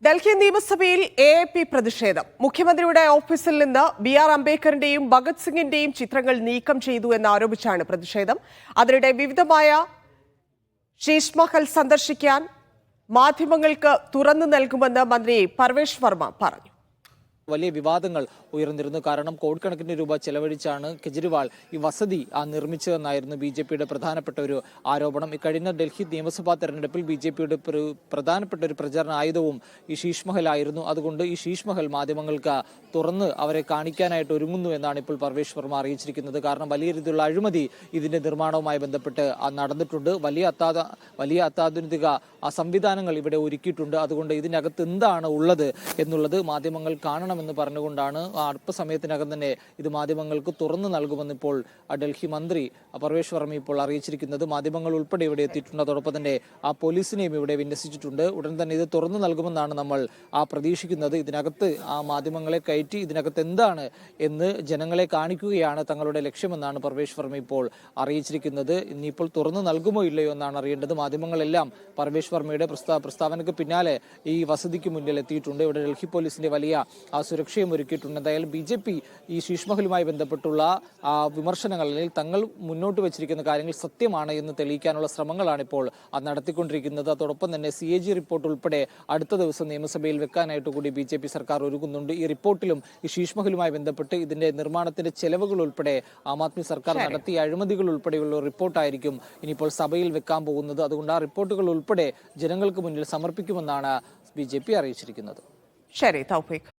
ഡൽഹി നിയമസഭയിൽ എ പ്രതിഷേധം. മുഖ്യമന്ത്രിയുടെ ഓഫീസിൽ നിന്ന് ബി.ആർ. അംബേദ്കറിന്റെയും ഭഗത് സിംഗിന്റെയും ചിത്രങ്ങൾ നീക്കം ചെയ്തു എന്നാരോപിച്ചാണ് പ്രതിഷേധം. അതിനിടെ വിവിധമായ ശീഷ് മഹൽ സന്ദർശിക്കാൻ മാധ്യമങ്ങൾക്ക് തുറന്നു നൽകുമെന്ന് മന്ത്രി പർവേഷ് വർമ്മ പറഞ്ഞു. വലിയ വിവാദങ്ങൾ ഉയർന്നിരുന്നു. കാരണം കോടിക്കണക്കിന് രൂപ ചെലവഴിച്ചാണ് കെജ്രിവാൾ ഈ വസതി നിർമ്മിച്ചതെന്നായിരുന്നു BJPയുടെ പ്രധാനപ്പെട്ട ഒരു ആരോപണം. ഇക്കഴിഞ്ഞ ഡൽഹി നിയമസഭാ തെരഞ്ഞെടുപ്പിൽ BJPയുടെ പ്രധാനപ്പെട്ട ഒരു പ്രചാരണ ആയുധവും ഈ ശീഷ് മഹൽ ആയിരുന്നു. അതുകൊണ്ട് ഈ ശീഷ് മഹൽ മാധ്യമങ്ങൾക്ക് തുറന്ന് അവരെ കാണിക്കാനായിട്ട് ഒരുങ്ങുന്നു എന്നാണ് ഇപ്പോൾ പർവേഷ് വർമ്മ അറിയിച്ചിരിക്കുന്നത്. കാരണം വലിയ രീതിയിലുള്ള അഴിമതി ഇതിന്റെ നിർമ്മാണവുമായി ബന്ധപ്പെട്ട് നടന്നിട്ടുണ്ട്. വലിയ അത്യാധുനിക സംവിധാനങ്ങൾ ഇവിടെ ഒരുക്കിയിട്ടുണ്ട്. അതുകൊണ്ട് ഇതിനകത്ത് എന്താണ് ഉള്ളത് എന്നുള്ളത് മാധ്യമങ്ങൾ കാണണമെന്ന് പറഞ്ഞുകൊണ്ടാണ് അല്പസമയത്തിനകം തന്നെ ഇത് മാധ്യമങ്ങൾക്ക് തുറന്നു നൽകുമെന്ന് ഇപ്പോൾ ഡൽഹി മന്ത്രി പർവേഷ് വർമ്മ ഇപ്പോൾ അറിയിച്ചിരിക്കുന്നത്. മാധ്യമങ്ങൾ ഉൾപ്പെടെ ഇവിടെ എത്തിയിട്ടുണ്ട്. അതോടൊപ്പം തന്നെ പോലീസിനെയും ഇവിടെ വിന്യസിച്ചിട്ടുണ്ട്. ഉടൻ തന്നെ ഇത് തുറന്നു നൽകുമെന്നാണ് നമ്മൾ പ്രതീക്ഷിക്കുന്നത്. ഇതിനകത്ത് മാധ്യമങ്ങളെ കയറ്റി ഇതിനകത്ത് എന്താണ് എന്ന് ജനങ്ങളെ കാണിക്കുകയാണ് തങ്ങളുടെ ലക്ഷ്യമെന്നാണ് പർവേഷ് വർമ്മ ഇപ്പോൾ അറിയിച്ചിരിക്കുന്നത്. ഇനിയിപ്പോൾ തുറന്നു നൽകുമോ ഇല്ലയോ എന്നാണ് അറിയേണ്ടത്. മാധ്യമങ്ങളെല്ലാം പർവേഷ് വർമ്മയുടെ പ്രസ്താവനയ്ക്ക് പിന്നാലെ ഈ വസതിക്ക് മുന്നിൽ എത്തിയിട്ടുണ്ട്. ഇവിടെ ഡൽഹി പോലീസിന്റെ വലിയ സുരക്ഷയും ഒരുക്കിയിട്ടുണ്ട്. എന്തായാലും BJP ഈ ശീഷ് മഹലുമായി ബന്ധപ്പെട്ടുള്ള വിമർശനങ്ങൾ അല്ലെങ്കിൽ തങ്ങൾ മുന്നോട്ട് വെച്ചിരിക്കുന്ന കാര്യങ്ങൾ സത്യമാണ് എന്ന് തെളിയിക്കാനുള്ള ശ്രമങ്ങളാണ് ഇപ്പോൾ നടത്തിക്കൊണ്ടിരിക്കുന്നത്. അതോടൊപ്പം തന്നെ CAG റിപ്പോർട്ട് ഉൾപ്പെടെ അടുത്ത ദിവസം നിയമസഭയിൽ വെക്കാനായിട്ട് കൂടി BJP സർക്കാർ ഒരുങ്ങുന്നുണ്ട്. ഈ റിപ്പോർട്ടിലും ഈ ശീഷ് മഹലുമായി ബന്ധപ്പെട്ട് ഇതിന്റെ നിർമ്മാണത്തിന്റെ ചെലവുകൾ ഉൾപ്പെടെ ആം ആദ്മി സർക്കാർ നടത്തിയ അഴിമതികൾ ഉൾപ്പെടെയുള്ള റിപ്പോർട്ടായിരിക്കും ഇനിയിപ്പോൾ സഭയിൽ വെക്കാൻ പോകുന്നത്. അതുകൊണ്ട് ആ റിപ്പോർട്ടുകൾ ഉൾപ്പെടെ ജനങ്ങൾക്ക് മുന്നിൽ സമർപ്പിക്കുമെന്നാണ് BJP അറിയിച്ചിരിക്കുന്നത്. ശരി, തൗഫീഖ്.